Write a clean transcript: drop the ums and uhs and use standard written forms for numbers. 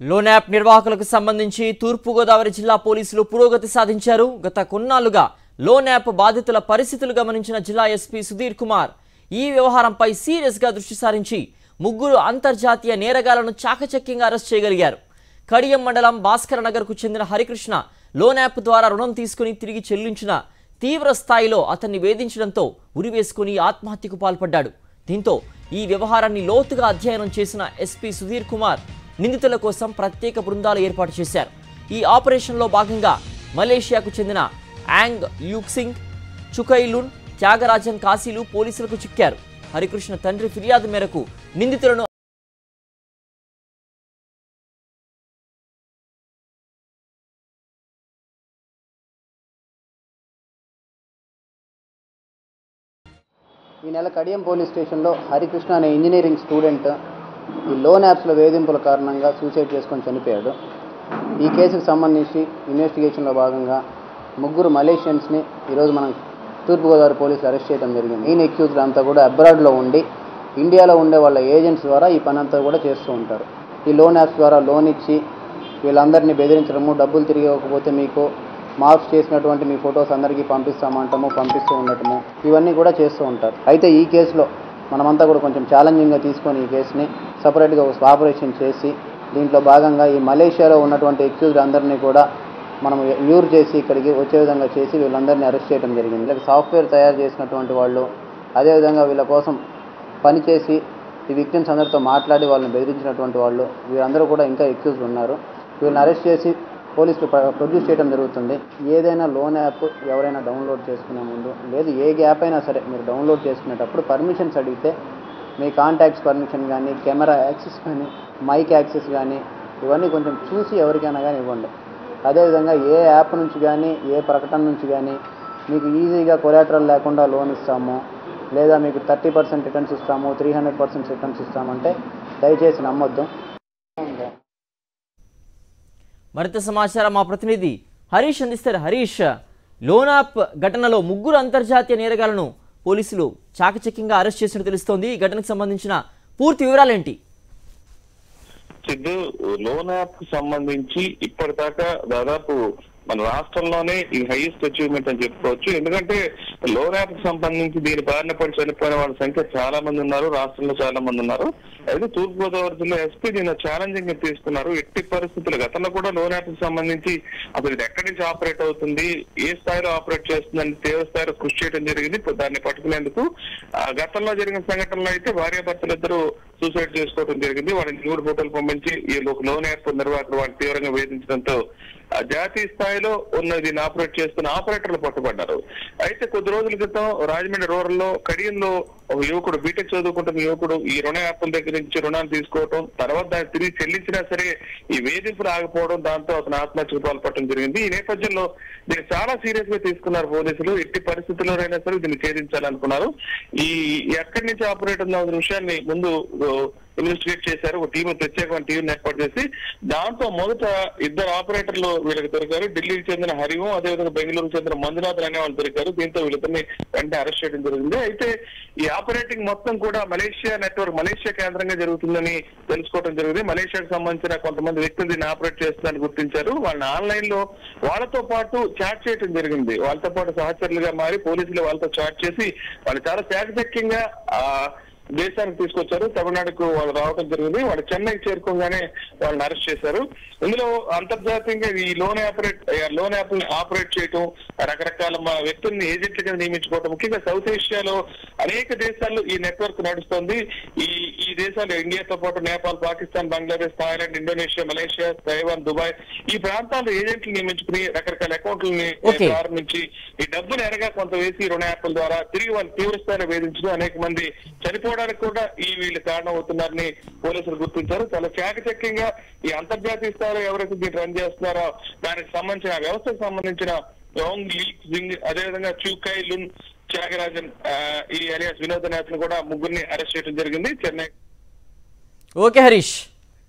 Loan app నిర్వాహకులకు సంబంధించి తూర్పు గోదావరి జిల్లా పోలీసులు పురోగతి సాధించారు. గత కొన్నాళ్లుగా లోన్ యాప్ బాధితుల పరిస్థితులు గమనించిన జిల్లా ఎస్పీ సుధీర్ కుమార్ ఈ వ్యవహారంపై సీరియస్ గా దృష్టి సారించి ముగ్గురు అంతర్జాతీయ నేరగాళ్లను చాకచక్యంగా అరెస్ట్ చేయగలిగారు. కడియం మండలం భాస్కర్ నగర్ కు చెందిన హరికృష్ణ లోన్ యాప్ ద్వారా రుణం తీసుకుని తిరిగి చెల్లించిన తీవ్ర స్థాయిలో అతన్ని వేధించడంతో ఉరివేసుకుని ఆత్మహత్యకు పాల్పడ్డాడు. దీంతో ఈ వ్యవహారాన్ని లోతుగా అధ్యయనం చేసిన ఎస్పీ సుధీర్ కుమార్ నిందితుల కోసం ప్రత్యేక బృందాలు ఏర్పాటు చేశారు. ఈ ఆపరేషన్లో భాగంగా మలేషియాకు చెందిన యాంగ్ యూక్సింగ్, చుకైలున్, త్యాగరాజన్ కాశీలు పోలీసులకు చిక్కారు. హరికృష్ణ తండ్రి ఫిర్యాదు మేరకు నిందితులను ఈ నెల కడియం పోలీస్ స్టేషన్లో హరికృష్ణ అనే ఇంజనీరింగ్ స్టూడెంట్ ఈ లోన్ యాప్స్లో వేధింపుల కారణంగా సూసైడ్ చేసుకొని చనిపోయాడు. ఈ కేసుకు సంబంధించి ఇన్వెస్టిగేషన్లో భాగంగా ముగ్గురు మలేషియన్స్ని ఈరోజు మనం తూర్పుగోదావరి పోలీసులు అరెస్ట్ చేయడం జరిగింది. మెయిన్ అక్యూజ్డ్ అంతా కూడా అబ్రాడ్లో ఉండి ఇండియాలో ఉండే వాళ్ళ ఏజెంట్స్ ద్వారా ఈ పని అంతా కూడా చేస్తూ ఉంటారు. ఈ లోన్ యాప్స్ ద్వారా లోన్ ఇచ్చి వీళ్ళందరినీ బెదిరించడము, డబ్బులు తిరిగి ఇవ్వకపోతే మీకు మార్క్స్ చేసినటువంటి మీ ఫొటోస్ అందరికీ పంపిస్తామంటాము, పంపిస్తూ ఉండటము, ఇవన్నీ కూడా చేస్తూ ఉంటారు. అయితే ఈ కేసులో మనమంతా కూడా కొంచెం ఛాలెంజింగ్గా తీసుకొని ఈ కేసుని సపరేట్గా ఆపరేషన్ చేసి దీంట్లో భాగంగా ఈ మలేషియాలో ఉన్నటువంటి అక్యూజ్డ్ అందరినీ కూడా మనం ల్యూర్ చేసి ఇక్కడికి వచ్చే విధంగా చేసి వీళ్ళందరినీ అరెస్ట్ చేయడం జరిగింది. వీళ్ళకి సాఫ్ట్వేర్ తయారు చేసినటువంటి వాళ్ళు, అదేవిధంగా వీళ్ళ కోసం పనిచేసి ఈ విక్టిమ్స్ అందరితో మాట్లాడి వాళ్ళని బెదిరించినటువంటి వాళ్ళు, వీళ్ళందరూ కూడా ఇంకా అక్యూజ్డ్ ఉన్నారు. వీళ్ళని అరెస్ట్ చేసి పోలీసులు ప్రొడ్యూస్ చేయడం జరుగుతుంది. ఏదైనా లోన్ యాప్ ఎవరైనా డౌన్లోడ్ చేసుకునే ముందు, లేదు ఏ యాప్ అయినా సరే మీరు డౌన్లోడ్ చేసుకునేటప్పుడు పర్మిషన్స్ అడిగితే మీ కాంటాక్ట్స్ పర్మిషన్ కానీ, కెమెరా యాక్సెస్ కానీ, మైక్ యాక్సెస్ కానీ ఇవన్నీ కొంచెం చూసి ఎవరికైనా కానీ ఇవ్వండి. అదేవిధంగా ఏ యాప్ నుంచి కానీ, ఏ ప్రకటన నుంచి కానీ మీకు ఈజీగా కొలాటరల్ లేకుండా లోన్ ఇస్తాము, లేదా మీకు 30% రిటర్న్స్ ఇస్తాము, 300% రిటర్న్స్ ఇస్తామంటే దయచేసి నమ్మొద్దు. మరింత సమాచారం మా ప్రతినిధి హరీష్ అందిస్తారు. హరీష్, లోన్ యాప్ ఘటనలో ముగ్గురు అంతర్జాతీయ నేరగాళ్లను పోలీసులు చాకచక్యంగా అరెస్ట్ చేసినట్టు తెలుస్తోంది. ఈ ఘటనకు సంబంధించిన పూర్తి వివరాలేంటి? సిద్ధు, లోన్ యాప్ కు సంబంధించి ఇప్పటిదాకా దాదాపు మన రాష్ట్రంలోనే ఈ హైయెస్ట్ అచీవ్మెంట్ అని చెప్పుకోవచ్చు. ఎందుకంటే లోన్ యాప్ కు సంబంధించి దీని బారిన పడి చనిపోయిన వాళ్ళ సంఖ్య చాలా మంది ఉన్నారు, రాష్ట్రంలో చాలా మంది ఉన్నారు. అయితే తూర్పుగోదావరి జిల్లా ఎస్పీ దీన్ని ఛాలెంజింగ్ గా తీసుకున్నారు. ఎట్టి పరిస్థితులు గతంలో కూడా లోన్ యాప్ కు సంబంధించి అసలు ఇది ఎక్కడి నుంచి ఆపరేట్ అవుతుంది, ఏ స్థాయిలో ఆపరేట్ చేస్తుందని తీవ్ర స్థాయిలో కృషి చేయడం జరిగింది. దాన్ని పట్టుకునేందుకు గతంలో జరిగిన సంఘటనలో అయితే భార్యాభర్తలు ఇద్దరు సూసైడ్ చేసుకోవడం జరిగింది. వాళ్ళని 3 ఫోటోలు పంపించి ఈ లోన్ యాప్ నిర్వాహకులు వాళ్ళు తీవ్రంగా వేధించడంతో జాతీయ స్థాయిలో ఉన్న దీన్ని ఆపరేట్ చేస్తున్న ఆపరేటర్లు పట్టుబడ్డారు. అయితే కొద్ది రోజుల క్రితం రాజమండ్రి రూరల్లో కడియంలో ఒక యువకుడు, బీటెక్ చదువుకుంటున్న యువకుడు ఈ రుణ యాప్ల దగ్గర నుంచి రుణాలు తీసుకోవడం, తర్వాత దాన్ని తిరిగి చెల్లించినా సరే ఈ వేధింపులు ఆగిపోవడం, దాంతో అతను ఆత్మహత్యకు పాల్పడటం జరిగింది. ఈ నేపథ్యంలో దీన్ని చాలా సీరియస్ గా తీసుకున్నారు పోలీసులు. ఎట్టి పరిస్థితుల్లోనైనా సరే దీన్ని ఛేదించాలనుకున్నారు. ఈ ఎక్కడి నుంచి ఆపరేట్ ఉన్న విషయాన్ని ముందు ఇన్వెస్టిగేట్ చేశారు. ఒక టీం, ప్రత్యేకమైన టీంని ఏర్పాటు చేసి దాంతో మొదట 2 ఆపరేటర్లు వీళ్ళకి దొరికారు. ఢిల్లీకి చెందిన హరిఓం, అదేవిధంగా బెంగళూరుకు చెందిన మంజునాథ్ అనే వాళ్ళు దొరికారు. దీంతో వీళ్ళిద్దరిని వెంటనే అరెస్ట్ చేయడం జరిగింది. అయితే ఈ ఆపరేటింగ్ మొత్తం కూడా మలేషియా నెట్వర్క్, మలేషియా కేంద్రంగా జరుగుతుందని తెలుసుకోవడం జరిగింది. మలేషియాకు సంబంధించిన కొంతమంది వ్యక్తులు దీన్ని ఆపరేట్ చేస్తుందని గుర్తించారు. వాళ్ళని ఆన్లైన్ లో వాళ్ళతో పాటు చాట్ చేయడం జరిగింది. వాళ్ళతో పాటు సహచరులుగా మారి పోలీసులు వాళ్ళతో చాట్ చేసి వాళ్ళు చాలా చాకచక్యంగా దేశానికి తీసుకొచ్చారు. తమిళనాడుకు వాళ్ళు రావడం జరిగింది. వాళ్ళు చెన్నైకి చేరుకోగానే వాళ్ళని అరెస్ట్ చేశారు. ఇందులో అంతర్జాతీయంగా ఈ లోన్ యాప్ ఆపరేట్ చేయటం, రకరకాల వ్యక్తుల్ని ఏజెంట్ల కింద నియమించుకోవటం, ముఖ్యంగా సౌత్ ఏషియాలో అనేక దేశాల్లో ఈ నెట్వర్క్ నడుస్తోంది. ఈ దేశాలు ఇండియాతో పాటు Nepal, Pakistan, Bangladesh, Thailand, Indonesia, Malaysia, Taiwan, Dubai ఈ ప్రాంతాల్లో ఏజెంట్లు నియమించుకుని రకరకాల అకౌంట్లని ప్రారంభించి ఈ డబ్బులు ఎరగా కొంత వేసి రుణ యాప్ల ద్వారా తిరిగి వాళ్ళు తీవ్రస్థాయిలో వేధించడం, అనేక మంది చనిపోవడానికి కూడా వీళ్ళు కారణం అవుతున్నారని పోలీసులు గుర్తించారు. చాలా చాకచక్యంగా ఈ అంతర్జాతీయ స్థాయిలో ఎవరైతే దీన్ని రన్ చేస్తున్నారో దానికి సంబంధించిన వ్యవస్థకు సంబంధించిన యాంగ్ యూక్సింగ్, అదేవిధంగా చుకైలున్, త్యాగరాజన్ ఈ అలియాస్ వినోద నేతలు కూడా ముగ్గురిని అరెస్ట్ చేయడం జరిగింది. చెన్నై. ఓకే హరీష్.